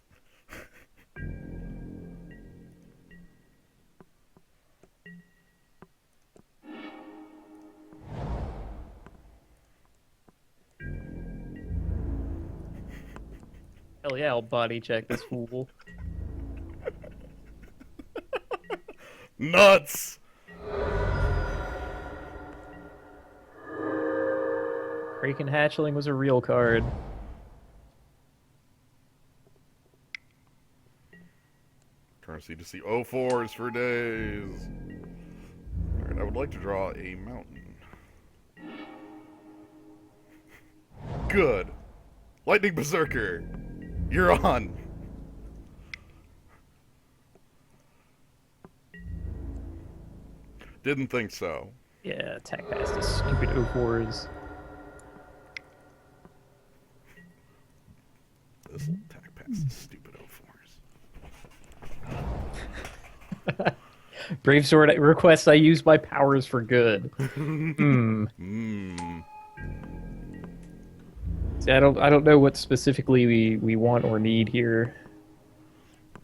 Hell yeah, I'll body check this fool.
Nuts!
Kraken Hatchling was a real card.
Currency to see 0-4s for days. Alright, I would like to draw a mountain. Good. Lightning Berserker, you're on. Didn't think so.
Yeah, attack past the stupid 0-4s.
This will attack past the stupid 0-4s.
Brave Sword requests I use my powers for good. See, I don't know what specifically we want or need here.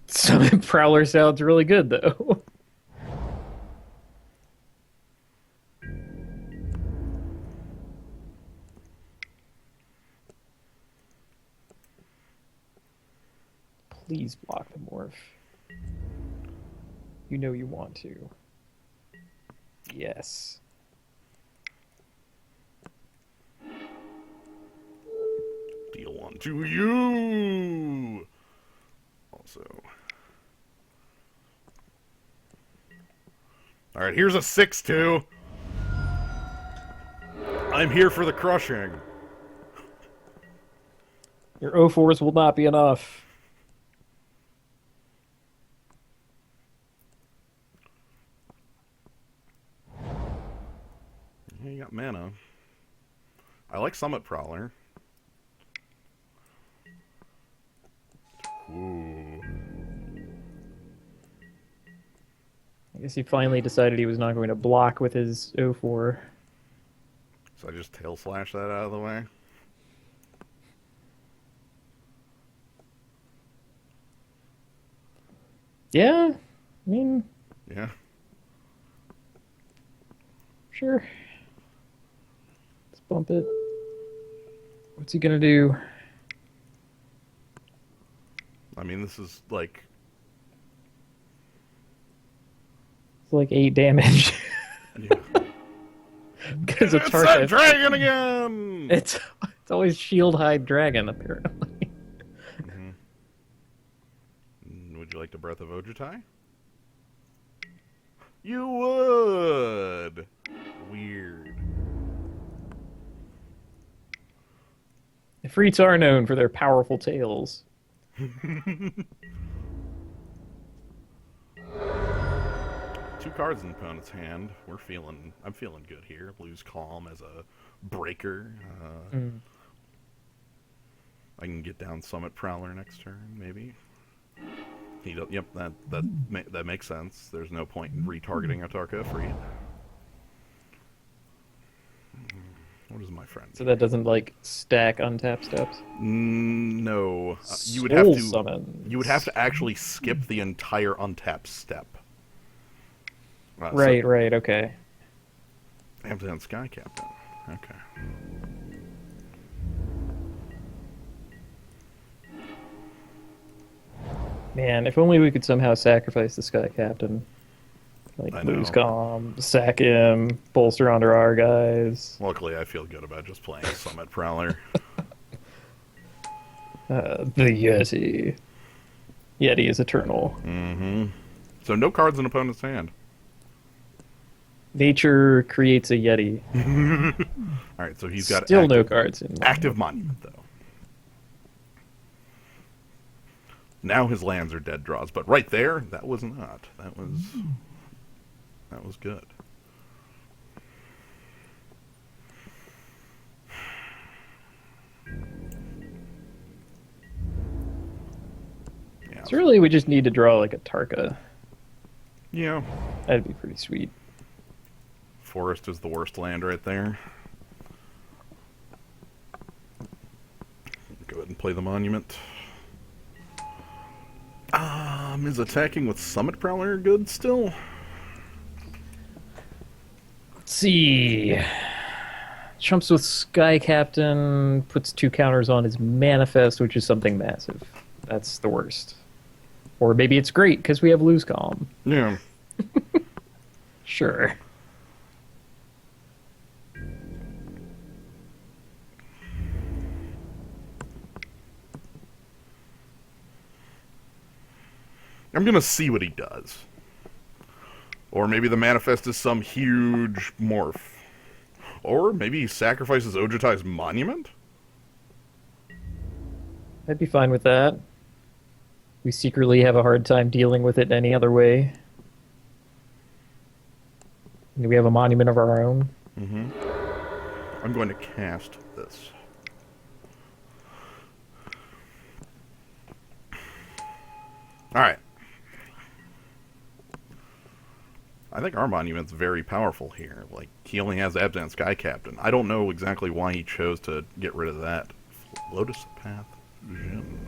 Summon Prowler sounds really good though. Please block the morph. You know you want to. Yes.
Deal one to you. Also. Alright, here's a 6-2. I'm here for the crushing.
Your 0-4s will not be enough.
Yeah, you got mana. I like Summit Prowler. Ooh.
I guess he finally decided he was not going to block with his 0-4.
So I just tail slash that out of the way.
Yeah, I mean,
Yeah.
sure. Let's bump it. What's he gonna do?
I mean, this is like...
It's like 8 damage.
Yeah.
Because of
It's that
Tarka.
dragon again!
It's always Shield Hide Dragon, apparently.
Would you like the Breath of Ojutai? You would! Weird.
The Freets are known for their powerful tails.
2 cards in the opponent's hand. I'm feeling good here. Lose Calm as a breaker.
Mm.
I can get down Summit Prowler next turn, maybe. Yep, that makes sense. There's no point in retargeting a Tarka for you. What is my friend?
So that doesn't like stack untap steps.
No,
Soul summons.
you would have to actually skip the entire untap step.
Right, okay.
Amazon Sky Captain. Okay.
Man, if only we could somehow sacrifice the Sky Captain. Like, lose Calm, sack him, bolster onto our guys.
Luckily, I feel good about just playing Summit Prowler.
The Yeti. Yeti is eternal.
Mm-hmm. So no cards in opponent's hand.
Nature creates a Yeti.
Alright, so he's got
still no cards in
active monument, though. Now his lands are dead draws, but right there, that was not. That was good. Yeah,
so really we just need to draw like a Tarka.
Yeah.
That'd be pretty sweet.
Forest is the worst land right there. Go ahead and play the monument. Is attacking with Summit Prowler good still?
Let's see. Chumps with Sky Captain, puts 2 counters on his Manifest, which is something massive. That's the worst. Or maybe it's great because we have Lose Calm.
Yeah.
Sure.
I'm gonna see what he does. Or maybe the Manifest is some huge morph. Or maybe he sacrifices Ojutai's monument?
I'd be fine with that. We secretly have a hard time dealing with it any other way. We have a monument of our own.
Mm-hmm. I'm going to cast this. Alright. I think our monument's very powerful here. Like, he only has Abzan Sky Captain. I don't know exactly why he chose to get rid of that. Lotus Path Jin.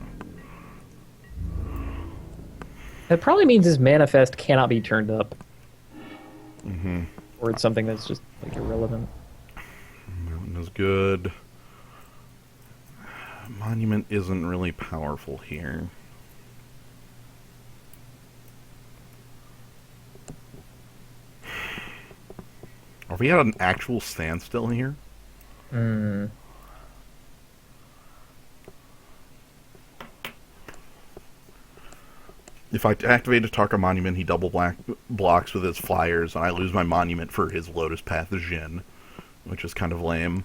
That probably means his Manifest cannot be turned up.
Mm-hmm.
Or it's something that's just, like, irrelevant.
Mountain is good. Monument isn't really powerful here. Are we at an actual standstill here?
Hmm.
If I activate a Tarka Monument, he double blocks with his flyers, and I lose my monument for his Lotus Path Jin, which is kind of lame.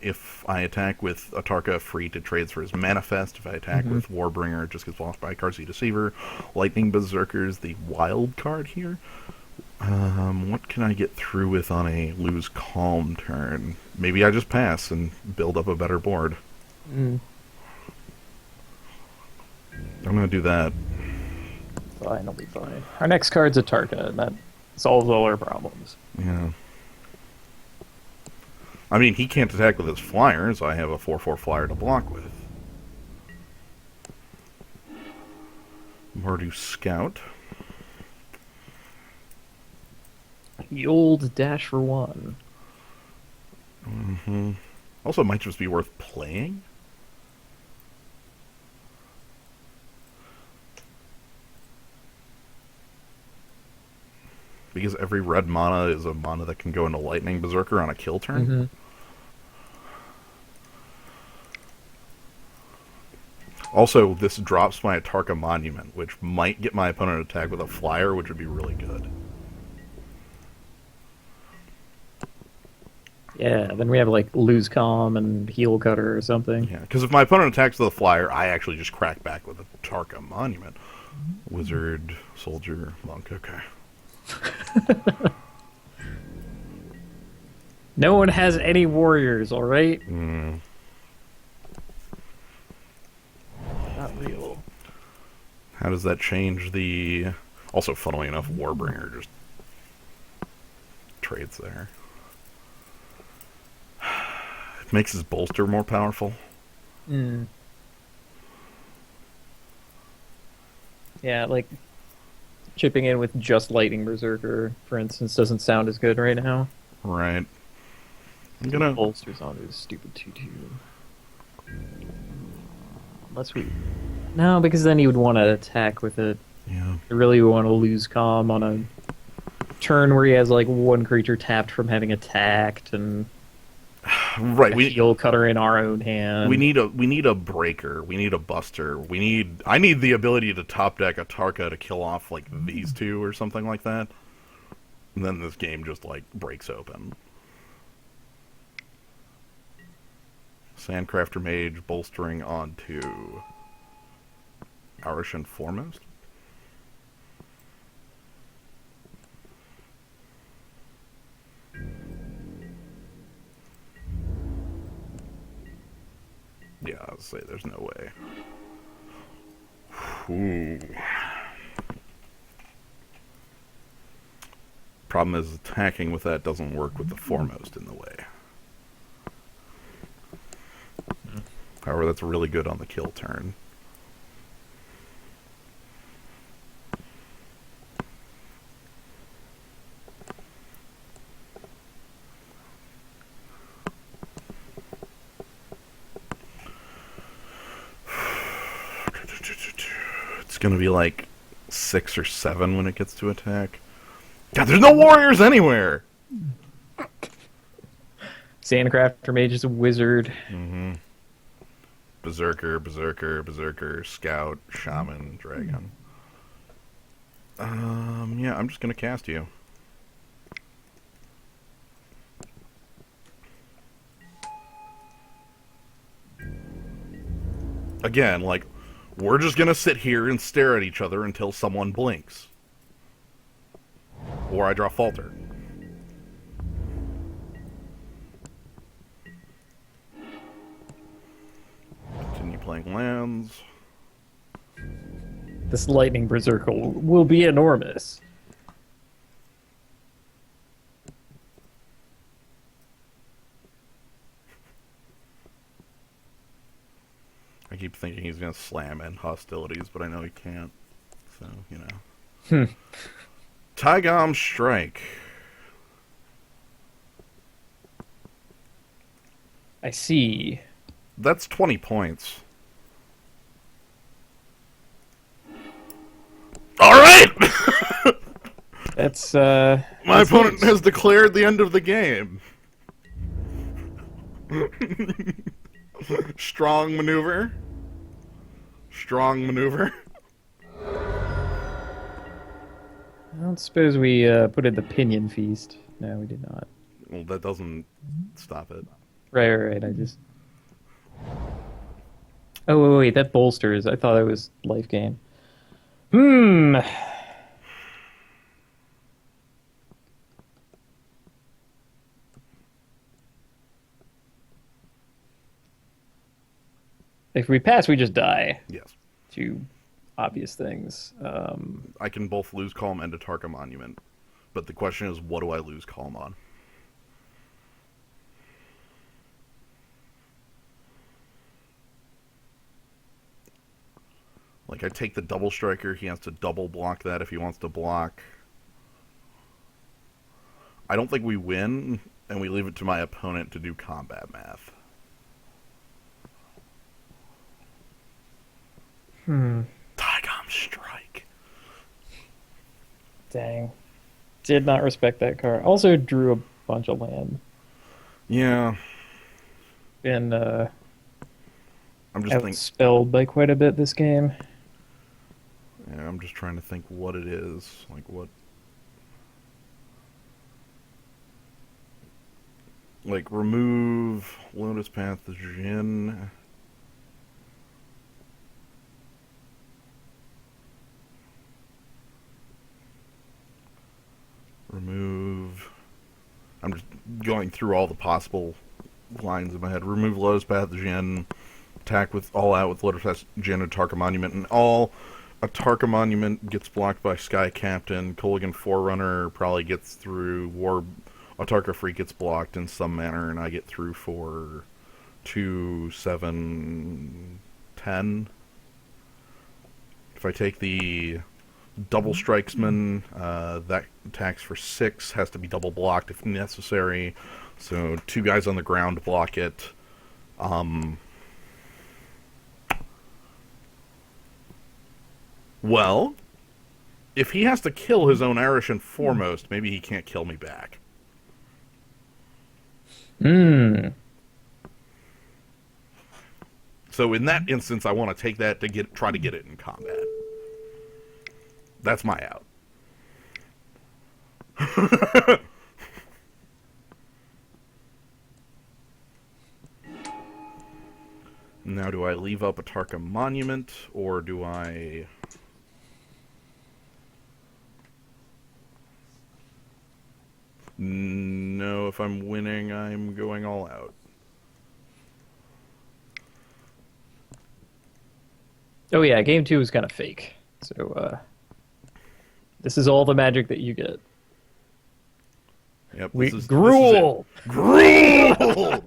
If I attack with a Tarka, free to trades for his Manifest. If I attack with Warbringer, it just gets blocked by Carsey Deceiver. Lightning Berserker's the wild card here. What can I get through with on a lose calm turn? Maybe I just pass and build up a better board.
Mm.
I'm going to do that.
Fine, it'll be fine. Our next card's a Tarka, and that solves all our problems.
Yeah. I mean, he can't attack with his flyers. I have a 4/4 flyer to block with. Mardu Scout.
The old dash for 1.
Mm-hmm. Also, it might just be worth playing. Because every red mana is a mana that can go into Lightning Berserker on a kill turn.
Mm-hmm.
Also, this drops my Tarka Monument, which might get my opponent to attack with a flyer, which would be really good.
Yeah, then we have like Lose Calm and Heal Cutter or something.
Yeah, because if my opponent attacks with a flyer, I actually just crack back with a Tarka Monument. Wizard, Soldier, Monk, okay.
No one has any warriors, all right?
Mm.
Not real.
How does that change the... Also, funnily enough, Warbringer just trades there. It makes his bolster more powerful.
Mm. Yeah, like chipping in with just Lightning Berserker, for instance, doesn't sound as good right now.
Right. I'm gonna...
Bolsters onto this stupid 2/2. Unless we... No, because then he would want to attack with it.
Yeah.
I really want to lose calm on a turn where he has like one creature tapped from having attacked and
Right,
a heal cutter in our own hand.
we need a breaker. We need a buster. I need the ability to top deck a Tarka to kill off like these two or something like that. And then this game just like breaks open. Sandcrafter Mage bolstering onto Arishan Foremost. Yeah, I'll say there's no way. Ooh. Problem is attacking with that doesn't work with the Foremost in the way. However, that's really good on the kill turn. It's gonna be like 6 or 7 when it gets to attack. God, there's no warriors anywhere!
Sandcrafter Mage is a wizard.
Mm-hmm. Berserker, Berserker, Berserker, Scout, Shaman, Dragon. Yeah, I'm just gonna cast you. Again, like, we're just gonna sit here and stare at each other until someone blinks. Or I draw Falter. Continue playing lands.
This Lightning Berserker will be enormous.
I keep thinking he's gonna slam in hostilities, but I know he can't. So, you know. Taigam Strike.
I see.
That's 20 points. Alright!
That's
My opponent has declared the end of the game. Strong maneuver. Strong maneuver.
I don't suppose we put in the Pinion Feast. No, we did not.
Well, that doesn't stop it.
Right. I just... Oh, wait, that bolsters. I thought it was life gain. If we pass, we just die.
Yes.
Two obvious things.
I can both lose Calm and a Tarka Monument. But the question is, what do I lose Calm on? Like, I take the double striker, he has to double block that if he wants to block. I don't think we win, and we leave it to my opponent to do combat math. Taigam Strike.
Dang. Did not respect that card. Also drew a bunch of land.
Yeah.
Been
I'm just thinking.
outspelled by quite a bit this game.
Yeah, I'm just trying to think what it is. Like, what. Like, remove Lotus Path Jin. Remove. I'm just going through all the possible lines in my head. Remove Lotus Pathogen. Attack with all out with Lotus Pathogen and Tarka Monument. And all a Tarka Monument gets blocked by Sky Captain. Kolaghan Forerunner probably gets through. War Autarka Freak gets blocked in some manner, and I get through for 2, 7, 10. If I take the double strikesman, that attacks for 6, has to be double blocked if necessary. So 2 guys on the ground block it. Well, if he has to kill his own Arishan foremost, maybe he can't kill me back. So in that instance, I want to take that to try to get it in combat. That's my out. Now, do I leave up a Tarka Monument, or do I... No, if I'm winning, I'm going all out.
Oh yeah, game 2 is kind of fake. So this is all the magic that you get.
Yep.
Gruul!
Gruul!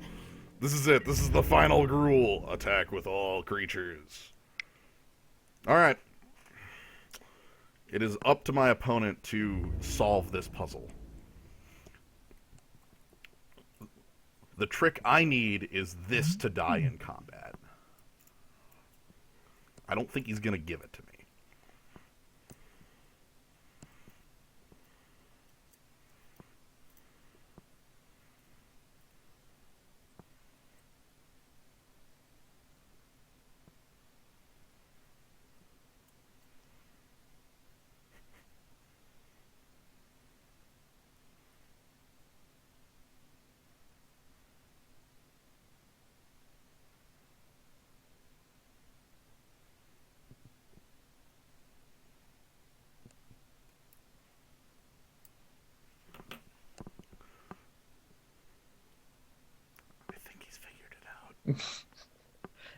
This is it. This is the final Gruul attack with all creatures. Alright. It is up to my opponent to solve this puzzle. The trick I need is this to die in combat. I don't think he's going to give it to me.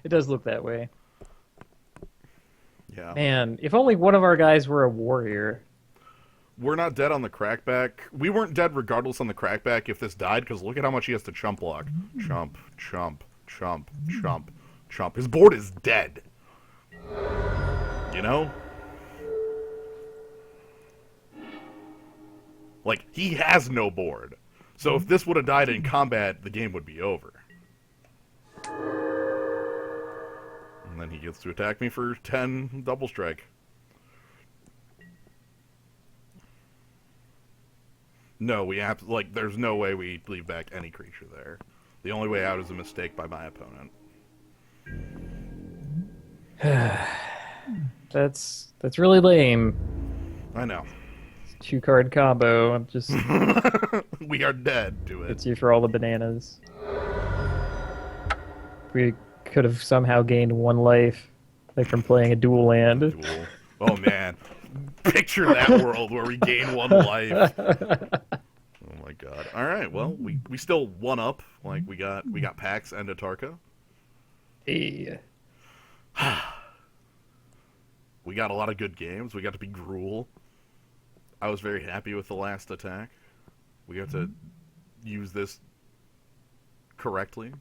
It does look that way.
Yeah.
Man, if only one of our guys were a warrior.
We're not dead on the crackback. We weren't dead regardless on the crackback if this died, because look at how much he has to chump block. Chump, chump, chump, chump, chump. His board is dead. You know? Like, he has no board. So if this would have died in combat, the game would be over. And then he gets to attack me for 10 double strike. No, there's no way we leave back any creature there. The only way out is a mistake by my opponent.
That's really lame.
I know.
2-card combo. I'm just
We are dead to it.
It's you for all the bananas. We could have somehow gained 1 life, like from playing a dual land.
Duel. Oh man, picture that world where we gain 1 life. Oh my god. All right, well we still 1 up. Like we got Pax and Atarka.
Hey.
We got a lot of good games. We got to be Gruul. I was very happy with the last attack. We got to use this correctly.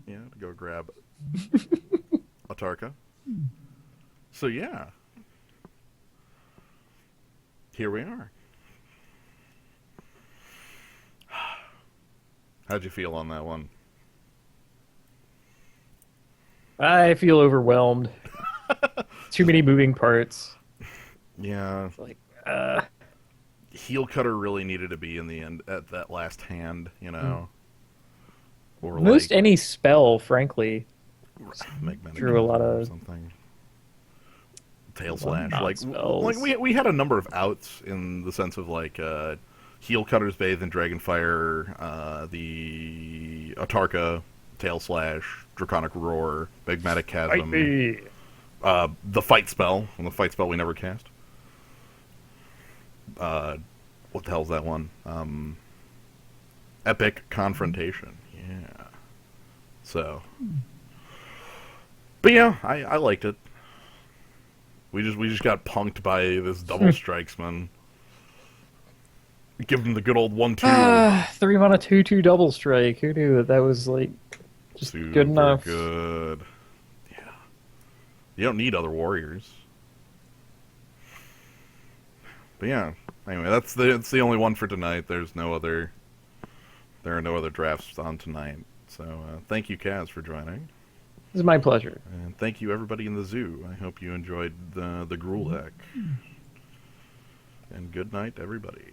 Yeah, to go grab Atarka. So yeah. Here we are. How'd you feel on that one?
I feel overwhelmed. Too many moving parts.
Yeah.
It's like,
Heel Cutter really needed to be in the end at that last hand, you know. Or
most any spell, frankly,
Magnetic
drew a lot of
something. Tail Slash,
spells.
like we had a number of outs in the sense of like Heel Cutter's Bathe and Dragonfire, the Atarka, Tail Slash, Draconic Roar, Magmatic Chasm, the Fight spell, and the Fight spell we never cast. what the hell's that one? Epic Confrontation. Yeah. So, but yeah, I liked it. We just got punked by this double strikesman. Give him the good old 1-2.
3-mana 2/2 double strike. Who knew that was like just
Super
good enough?
good. Yeah. You don't need other warriors. But yeah. Anyway, that's the only one for tonight. There are no other drafts on tonight. So thank you, Kaz, for joining.
This is my pleasure.
And thank you, everybody in the zoo. I hope you enjoyed the Gruul deck. And good night, everybody.